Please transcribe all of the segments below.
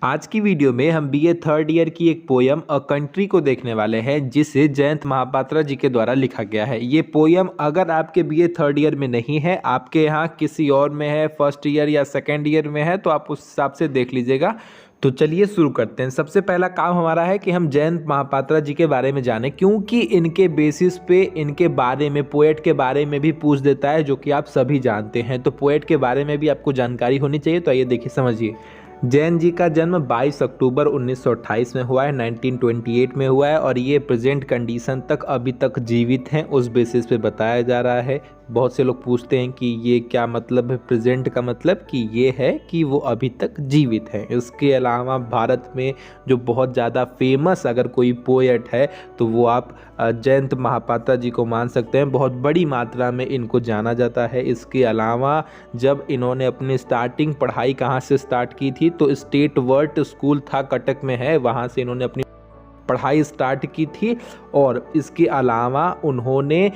आज की वीडियो में हम बीए थर्ड ईयर की एक पोयम अ कंट्री को देखने वाले हैं जिसे जयंत महापात्रा जी के द्वारा लिखा गया है। ये पोयम अगर आपके बीए थर्ड ईयर में नहीं है, आपके यहाँ किसी और में है, फर्स्ट ईयर या सेकेंड ईयर में है, तो आप उस हिसाब से देख लीजिएगा। तो चलिए शुरू करते हैं। सबसे पहला काम हमारा है कि हम जयंत महापात्रा जी के बारे में जानें, क्योंकि इनके बेसिस पे इनके बारे में, पोएट के बारे में भी पूछ देता है, जो कि आप सभी जानते हैं। तो पोएट के बारे में भी आपको जानकारी होनी चाहिए। तो आइए देखिए, समझिए। जैन जी का जन्म 22 अक्टूबर 1928 में हुआ है, 1928 में हुआ है, और ये प्रेजेंट कंडीशन तक अभी तक जीवित हैं, उस बेसिस पे बताया जा रहा है। बहुत से लोग पूछते हैं कि ये क्या मतलब है प्रेजेंट का, मतलब कि ये है कि वो अभी तक जीवित हैं। इसके अलावा भारत में जो बहुत ज़्यादा फेमस अगर कोई पोएट है तो वो आप जयंत महापात्रा जी को मान सकते हैं। बहुत बड़ी मात्रा में इनको जाना जाता है। इसके अलावा जब इन्होंने अपनी स्टार्टिंग पढ़ाई कहाँ से स्टार्ट की थी, तो स्टेट वर्ल्ड स्कूल था, कटक में है, वहाँ से इन्होंने अपनी पढ़ाई स्टार्ट की थी। और इसके अलावा उन्होंने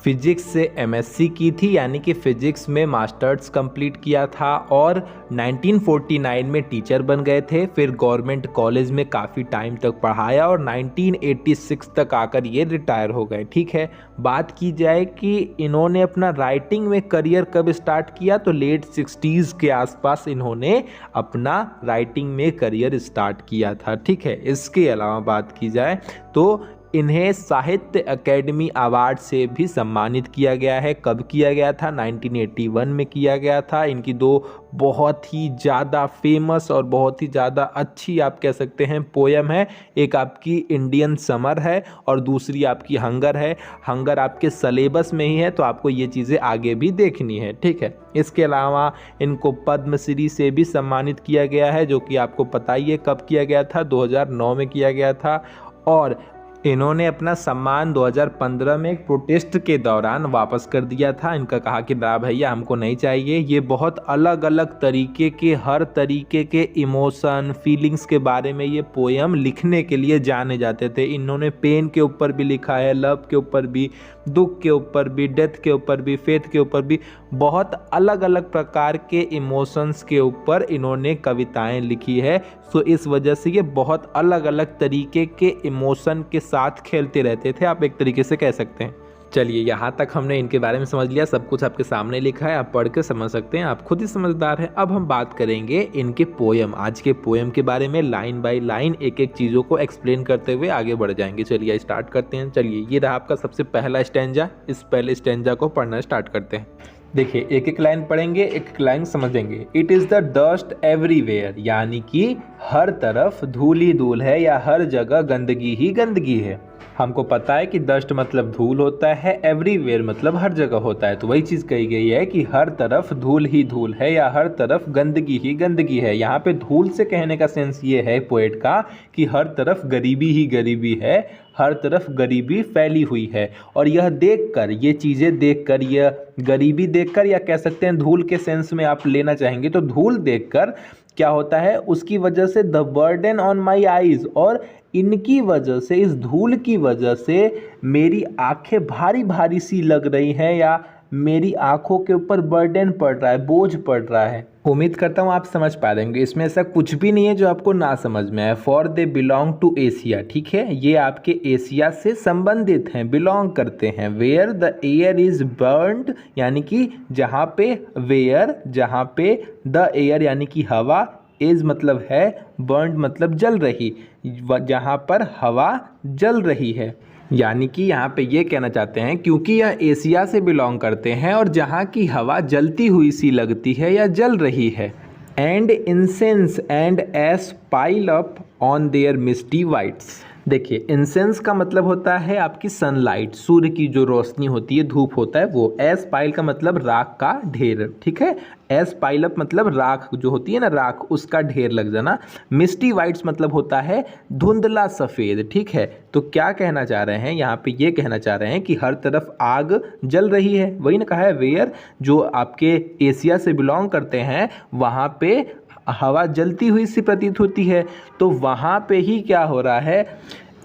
फिजिक्स से एमएससी की थी, यानी कि फिजिक्स में मास्टर्स कंप्लीट किया था, और 1949 में टीचर बन गए थे। फिर गवर्नमेंट कॉलेज में काफ़ी टाइम तक पढ़ाया और 1986 तक आकर ये रिटायर हो गए। ठीक है, बात की जाए कि इन्होंने अपना राइटिंग में करियर कब स्टार्ट किया, तो लेट 60s के आसपास इन्होंने अपना राइटिंग में करियर स्टार्ट किया था। ठीक है, इसके अलावा बात की जाए तो इन्हें साहित्य अकेडमी अवार्ड से भी सम्मानित किया गया है। कब किया गया था? 1981 में किया गया था। इनकी दो बहुत ही ज़्यादा फेमस और बहुत ही ज़्यादा अच्छी आप कह सकते हैं पोयम है। एक आपकी इंडियन समर है और दूसरी आपकी हंगर है। हंगर आपके सलेबस में ही है, तो आपको ये चीज़ें आगे भी देखनी है। ठीक है, इसके अलावा इनको पद्मश्री से भी सम्मानित किया गया है, जो कि आपको पता ही है कब किया गया था, 2009 में किया गया था। और इन्होंने अपना सम्मान 2015 में एक प्रोटेस्ट के दौरान वापस कर दिया था। इनका कहा कि ना भैया, हमको नहीं चाहिए। ये बहुत अलग अलग तरीके के, हर तरीके के इमोशन, फीलिंग्स के बारे में ये पोयम लिखने के लिए जाने जाते थे। इन्होंने पेन के ऊपर भी लिखा है, लव के ऊपर भी, दुख के ऊपर भी, डेथ के ऊपर भी, फेथ के ऊपर भी, बहुत अलग अलग प्रकार के इमोशंस के ऊपर इन्होंने कविताएं लिखी है। सो इस वजह से ये बहुत अलग अलग तरीके के इमोशन के साथ खेलते रहते थे, आप एक तरीके से कह सकते हैं। चलिए, यहाँ तक हमने इनके बारे में समझ लिया। सब कुछ आपके सामने लिखा है, आप पढ़ के समझ सकते हैं, आप खुद ही समझदार हैं। अब हम बात करेंगे इनके पोयम, आज के पोयम के बारे में। लाइन बाय लाइन एक एक चीज़ों को एक्सप्लेन करते हुए आगे बढ़ जाएंगे। चलिए स्टार्ट करते हैं। चलिए, ये रहा आपका सबसे पहला स्टैंजा। इस पहले स्टैंजा को पढ़ना स्टार्ट करते हैं। देखिए, एक एक लाइन पढ़ेंगे, एक एक लाइन समझेंगे। It is the dust everywhere, यानी कि हर तरफ धूल ही धूल है या हर जगह गंदगी ही गंदगी है। हमको पता है कि डस्ट मतलब धूल होता है, एवरीवेयर मतलब हर जगह होता है। तो वही चीज़ कही गई है कि हर तरफ धूल ही धूल है या हर तरफ गंदगी ही गंदगी है। यहाँ पे धूल से कहने का सेंस ये है पोएट का कि हर तरफ गरीबी ही गरीबी है, हर तरफ गरीबी फैली हुई है। और यह देखकर, ये चीज़ें देखकर, यह गरीबी देखकर, या कह सकते हैं धूल के सेंस में आप लेना चाहेंगे तो धूल देखकर क्या होता है, उसकी वजह से the burden on my eyes, और इनकी वजह से, इस धूल की वजह से मेरी आंखें भारी भारी सी लग रही हैं, या मेरी आंखों के ऊपर बर्डन पड़ रहा है, बोझ पड़ रहा है। उम्मीद करता हूँ आप समझ पा देंगे। इसमें ऐसा कुछ भी नहीं है जो आपको ना समझ में आए। For they belong to Asia, ठीक है, ये आपके एशिया से संबंधित हैं, बिलोंग करते हैं। Where the air is burned, यानी कि जहाँ पे, वेयर जहाँ पे, द एयर यानी कि हवा, इज मतलब है, बर्न्ड मतलब जल रही, जहाँ पर हवा जल रही है। यानी कि यहाँ पे ये कहना चाहते हैं क्योंकि यह एशिया से बिलोंग करते हैं और जहाँ की हवा जलती हुई सी लगती है या जल रही है। And incense and ash pile up on their misty whites. देखिए, इंसेंस का मतलब होता है आपकी सनलाइट, सूर्य की जो रोशनी होती है, धूप होता है वो। एस पाइल का मतलब राख का ढेर, ठीक है। एस पाइल अप मतलब राख जो होती है ना, राख, उसका ढेर लग जाना। मिस्टी वाइट्स मतलब होता है धुंधला सफ़ेद, ठीक है। तो क्या कहना चाह रहे हैं यहाँ पे, ये कहना चाह रहे हैं कि हर तरफ आग जल रही है। वही ना कहा है, वेयर जो आपके एशिया से बिलोंग करते हैं वहाँ पे हवा जलती हुई सी प्रतीत होती है। तो वहाँ पे ही क्या हो रहा है,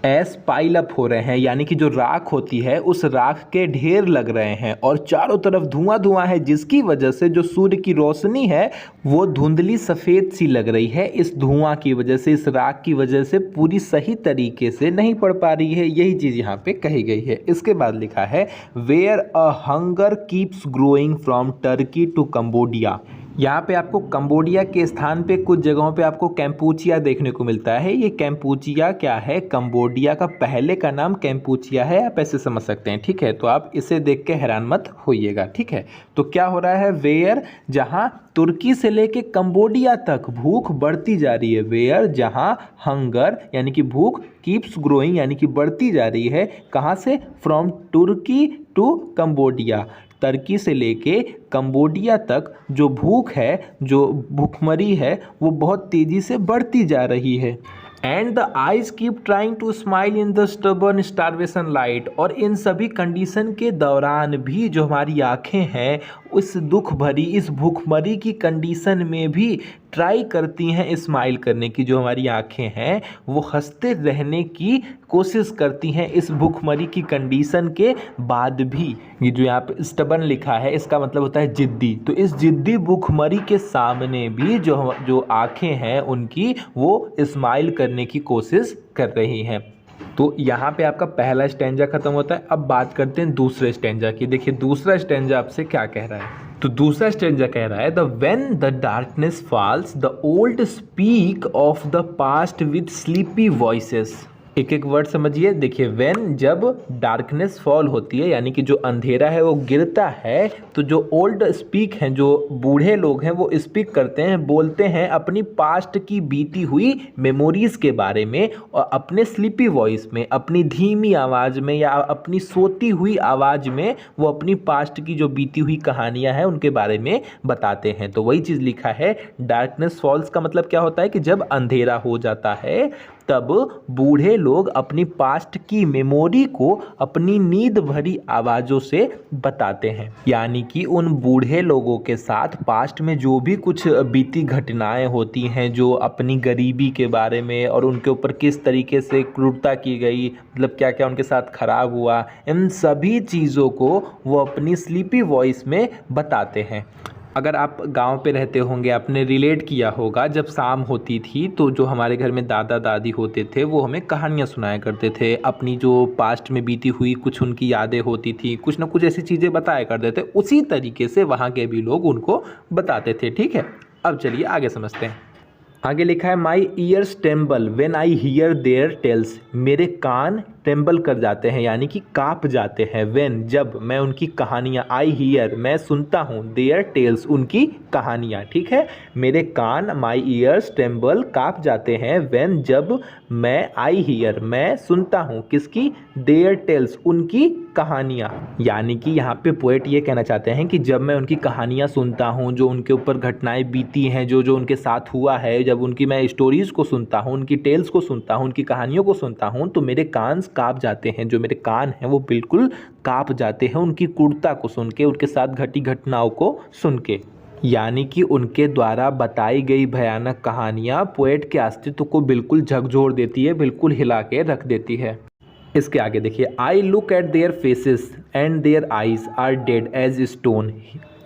एस पाइल अप हो रहे हैं, यानी कि जो राख होती है उस राख के ढेर लग रहे हैं और चारों तरफ धुआं धुआं है, जिसकी वजह से जो सूर्य की रोशनी है वो धुंधली सफ़ेद सी लग रही है। इस धुआं की वजह से, इस राख की वजह से पूरी सही तरीके से नहीं पड़ पा रही है। यही चीज़ यहाँ पे कही गई है। इसके बाद लिखा है where a hunger keeps growing from Turkey to Cambodia. यहाँ पे आपको कंबोडिया के स्थान पे कुछ जगहों पे आपको कैम्पूचिया देखने को मिलता है। ये कैम्पूचिया क्या है? कंबोडिया का पहले का नाम कैम्पूचिया है, आप ऐसे समझ सकते हैं। ठीक है, तो आप इसे देख के हैरान मत होइएगा। ठीक है, तो क्या हो रहा है? वेयर, जहाँ तुर्की से लेके कंबोडिया तक भूख बढ़ती जा रही है। वेयर, जहाँ हंगर यानी कि भूख, कीप्स ग्रोइंग यानी कि बढ़ती जा रही है। कहाँ से? फ्रॉम तुर्की टू कंबोडिया, तुर्की से लेके कंबोडिया तक जो भूख है, जो भूखमरी है, वो बहुत तेज़ी से बढ़ती जा रही है। And the eyes keep trying to smile in the stubborn starvation light. और इन सभी कंडीशन के दौरान भी जो हमारी आँखें हैं उस दुख भरी, इस भूखमरी की कंडीशन में भी ट्राई करती हैं स्माइल करने की। जो हमारी आँखें हैं वो हंसते रहने की कोशिश करती हैं इस भूखमरी की कंडीशन के बाद भी। ये जो यहाँ पे स्टबर्न लिखा है इसका मतलब होता है जिद्दी। तो इस जिद्दी भूखमरी के सामने भी जो आँखें हैं उनकी वो स्माइल करने की कोशिश कर रही हैं। तो यहाँ पे आपका पहला स्टैंजा खत्म होता है। अब बात करते हैं दूसरे स्टैंजा की। देखिए दूसरा स्टैंजा आपसे क्या कह रहा है। तो दूसरा स्टैंजा कह रहा है the when the darkness falls the old speak of the past with sleepy voices. एक एक वर्ड समझिए। देखिए व्हेन, जब डार्कनेस फॉल होती है यानी कि जो अंधेरा है वो गिरता है, तो जो ओल्ड स्पीक हैं, जो बूढ़े लोग हैं, वो स्पीक करते हैं, बोलते हैं अपनी पास्ट की बीती हुई मेमोरीज के बारे में, और अपने स्लीपी वॉइस में, अपनी धीमी आवाज़ में या अपनी सोती हुई आवाज़ में वो अपनी पास्ट की जो बीती हुई कहानियाँ हैं उनके बारे में बताते हैं। तो वही चीज़ लिखा है डार्कनेस फॉल्स का मतलब क्या होता है कि जब अंधेरा हो जाता है तब बूढ़े लोग अपनी पास्ट की मेमोरी को अपनी नींद भरी आवाज़ों से बताते हैं। यानी कि उन बूढ़े लोगों के साथ पास्ट में जो भी कुछ बीती घटनाएं होती हैं, जो अपनी गरीबी के बारे में और उनके ऊपर किस तरीके से क्रूरता की गई, मतलब क्या क्या उनके साथ खराब हुआ, इन सभी चीज़ों को वो अपनी स्लीपी वॉइस में बताते हैं। अगर आप गांव पे रहते होंगे, आपने रिलेट किया होगा, जब शाम होती थी तो जो हमारे घर में दादा दादी होते थे वो हमें कहानियाँ सुनाया करते थे। अपनी जो पास्ट में बीती हुई कुछ उनकी यादें होती थी, कुछ ना कुछ ऐसी चीज़ें बताया करते थे। उसी तरीके से वहाँ के भी लोग उनको बताते थे। ठीक है, अब चलिए आगे समझते हैं। आगे लिखा है my ears tremble when I hear their tales. मेरे कान ट्रेम्बल कर जाते हैं यानी कि काँप जाते हैं। व्हेन, जब मैं उनकी कहानियाँ, आई हियर मैं सुनता हूँ, देयर टेल्स उनकी कहानियाँ। ठीक है, मेरे कान, माई ईयर्स ट्रेम्बल काँप जाते हैं। व्हेन, जब मैं, आई हियर मैं सुनता हूँ, किसकी? देयर टेल्स उनकी कहानियाँ। यानी कि यहाँ पे पोएट ये कहना चाहते हैं कि जब मैं उनकी कहानियाँ सुनता हूँ, जो उनके ऊपर घटनाएं बीती हैं, जो जो उनके साथ हुआ है, जब उनकी मैं स्टोरीज़ को सुनता हूँ, उनकी टेल्स को सुनता हूँ, उनकी कहानियों को सुनता हूँ, तो मेरे कान काँप जाते हैं। जो मेरे कान हैं वो बिल्कुल काँप जाते हैं उनकी क्रूरता को सुन के, उनके साथ घटी घटनाओं को सुन के। यानी कि उनके द्वारा बताई गई भयानक कहानियाँ पोएट के अस्तित्व को बिल्कुल झकझोर देती है, बिल्कुल हिला के रख देती है। इसके आगे देखिए, I look at their faces and their eyes are dead as stone.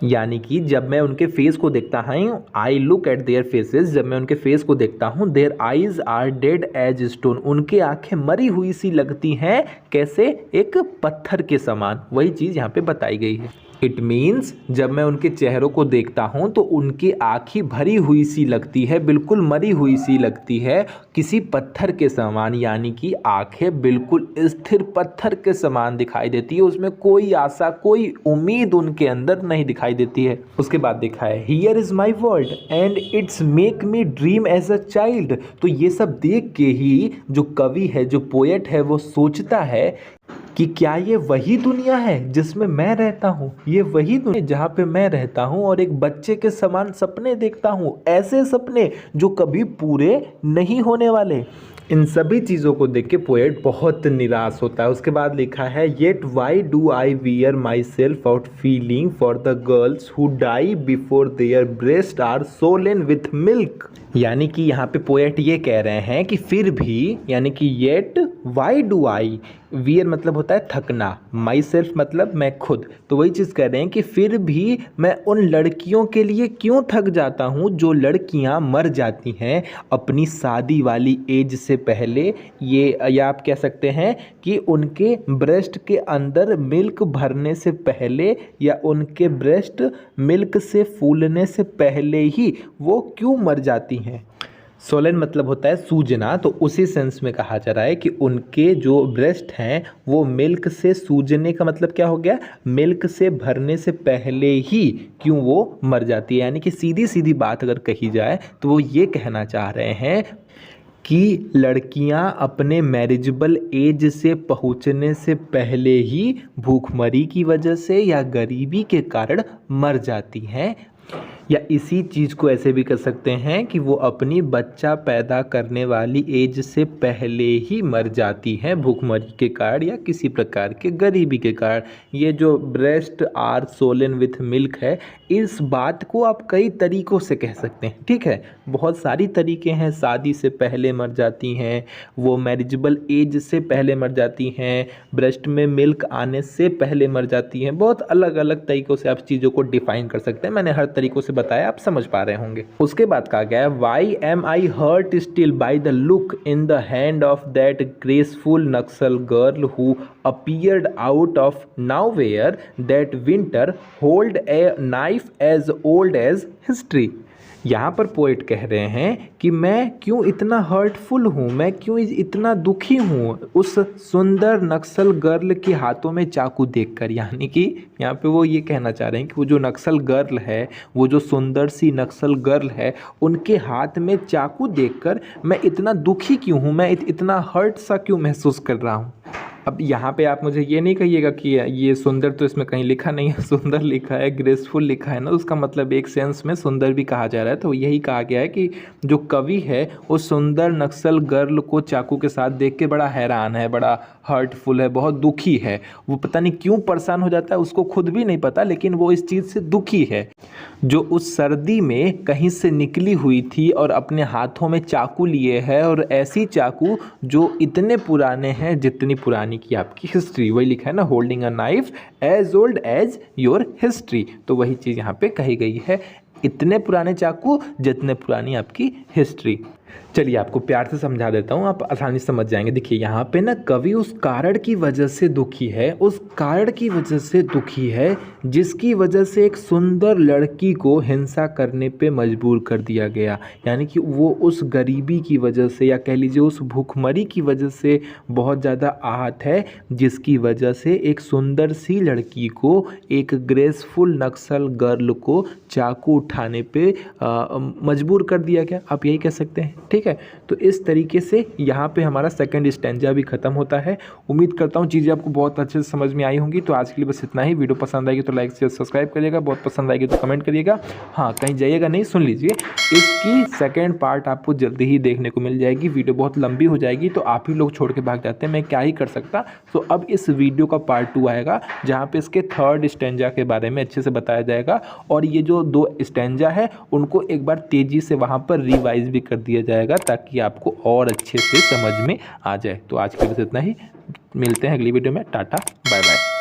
यानी कि जब मैं उनके फेस को देखता हूँ, I look at their faces, जब मैं उनके फेस को देखता हूँ, their eyes are dead as stone, उनके आंखें मरी हुई सी लगती हैं। कैसे? एक पत्थर के समान। वही चीज़ यहाँ पे बताई गई है। इट मीन्स जब मैं उनके चेहरों को देखता हूँ तो उनकी आँखें भरी हुई सी लगती है, बिल्कुल मरी हुई सी लगती है, किसी पत्थर के समान। यानी कि आँखें बिल्कुल स्थिर पत्थर के समान दिखाई देती है, उसमें कोई आशा, कोई उम्मीद उनके अंदर नहीं दिखाई देती है। उसके बाद देखा है here is my world and it's make me dream as a child. तो ये सब देख के ही जो कवि है, जो पोएट है, वो सोचता है कि क्या ये वही दुनिया है जिसमें मैं रहता हूँ, ये वही दुनिया जहाँ पे मैं रहता हूँ और एक बच्चे के समान सपने देखता हूँ, ऐसे सपने जो कभी पूरे नहीं होने वाले। इन सभी चीज़ों को देख के पोएट बहुत निराश होता है। उसके बाद लिखा है yet why do I wear myself out feeling for the girls who die before their breasts are swollen with milk. यानी कि यहाँ पे पोएट ये कह रहे हैं कि फिर भी, यानी कि yet why do I, wear मतलब होता है थकना, माई सेल्फ मतलब मैं खुद, तो वही चीज़ कह रहे हैं कि फिर भी मैं उन लड़कियों के लिए क्यों थक जाता हूँ जो लड़कियाँ मर जाती हैं अपनी शादी वाली एज से पहले, ये या आप कह सकते हैं कि उनके ब्रेस्ट के अंदर मिल्क भरने से पहले या उनके ब्रेस्ट मिल्क से फूलने से पहले ही वो क्यों मर जाती हैं। सोलन मतलब होता है सूजना, तो उसी सेंस में कहा जा रहा है कि उनके जो ब्रेस्ट हैं वो मिल्क से सूजने का मतलब क्या हो गया, मिल्क से भरने से पहले ही क्यों वो मर जाती है। यानी कि सीधी सीधी बात अगर कही जाए तो वो ये कहना चाह रहे हैं कि लड़कियां अपने मैरिजेबल एज से पहुंचने से पहले ही भूखमरी की वजह से या गरीबी के कारण मर जाती हैं, या इसी चीज़ को ऐसे भी कर सकते हैं कि वो अपनी बच्चा पैदा करने वाली एज से पहले ही मर जाती हैं भूखमरी के कारण या किसी प्रकार के गरीबी के कारण। ये जो breast are swollen with milk है, इस बात को आप कई तरीक़ों से कह सकते हैं, ठीक है, बहुत सारी तरीके हैं। शादी से पहले मर जाती हैं, वो मैरिजेबल एज से पहले मर जाती हैं, ब्रेस्ट में मिल्क आने से पहले मर जाती हैं, बहुत अलग अलग तरीक़ों से आप चीज़ों को डिफ़ाइन कर सकते हैं। मैंने हर तरीक़ों से बताया, आप समझ पा रहे होंगे। उसके बाद कहा गया है why am I hurt still by the look in the hand of that graceful Naxal girl who appeared out of nowhere that winter hold a knife as old as history. यहाँ पर पोएट कह रहे हैं कि मैं क्यों इतना हर्टफुल हूँ, मैं क्यों इतना दुखी हूँ उस सुंदर नक्सल गर्ल के हाथों में चाकू देखकर। यानी कि यहाँ पे वो ये कहना चाह रहे हैं कि वो जो नक्सल गर्ल है, वो जो सुंदर सी नक्सल गर्ल है, उनके हाथ में चाकू देखकर मैं इतना दुखी क्यों हूँ, मैं इतना हर्ट सा क्यों महसूस कर रहा हूँ। अब यहाँ पे आप मुझे ये नहीं कहिएगा कि ये सुंदर तो इसमें कहीं लिखा नहीं है, सुंदर लिखा है, ग्रेसफुल लिखा है ना, उसका मतलब एक सेंस में सुंदर भी कहा जा रहा है। तो यही कहा गया है कि जो कवि है वो सुंदर नक्सल गर्ल को चाकू के साथ देख के बड़ा हैरान है, बड़ा हर्टफुल है, बहुत दुखी है। वो पता नहीं क्यों परेशान हो जाता है, उसको खुद भी नहीं पता, लेकिन वो इस चीज़ से दुखी है जो उस सर्दी में कहीं से निकली हुई थी और अपने हाथों में चाकू लिए है, और ऐसी चाकू जो इतने पुराने हैं जितनी पुरानी की आपकी हिस्ट्री। वही लिखा है ना, holding a knife as old as your history. तो वही चीज़ यहाँ पे कही गई है, इतने पुराने चाकू जितने पुरानी आपकी हिस्ट्री। चलिए आपको प्यार से समझा देता हूँ, आप आसानी से समझ जाएंगे। देखिए यहाँ पे ना कवि उस कारण की वजह से दुखी है, उस कारण की वजह से दुखी है जिसकी वजह से एक सुंदर लड़की को हिंसा करने पे मजबूर कर दिया गया। यानी कि वो उस गरीबी की वजह से, या कह लीजिए उस भूखमरी की वजह से बहुत ज़्यादा आहत है, जिसकी वजह से एक सुंदर सी लड़की को, एक ग्रेसफुल नक्सल गर्ल को चाकू उठाने पे मजबूर कर दिया गया, आप यही कह सकते हैं, ठीक है। तो इस तरीके से यहाँ पे हमारा सेकंड स्टैंजा भी खत्म होता है। उम्मीद करता हूँ चीज़ें आपको बहुत अच्छे से समझ में आई होंगी। तो आज के लिए बस इतना ही। वीडियो पसंद आएगी तो लाइक शेयर सब्सक्राइब करिएगा, बहुत पसंद आएगी तो कमेंट करिएगा। हाँ, कहीं जाइएगा नहीं, सुन लीजिए, इसकी सेकेंड पार्ट आपको जल्दी ही देखने को मिल जाएगी। वीडियो बहुत लंबी हो जाएगी तो आप ही लोग छोड़ के भाग जाते हैं, मैं क्या ही कर सकता। तो अब इस वीडियो का पार्ट 2 आएगा जहाँ पे इसके थर्ड स्टैंजा के बारे में अच्छे से बताया जाएगा, और ये जो 2 स्टैंजा है उनको एक बार तेज़ी से वहाँ पर रिवाइज भी कर दिया जाएगा ताकि आपको और अच्छे से समझ में आ जाए। तो आज के लिए इतना ही, मिलते हैं अगली वीडियो में। Tata bye bye.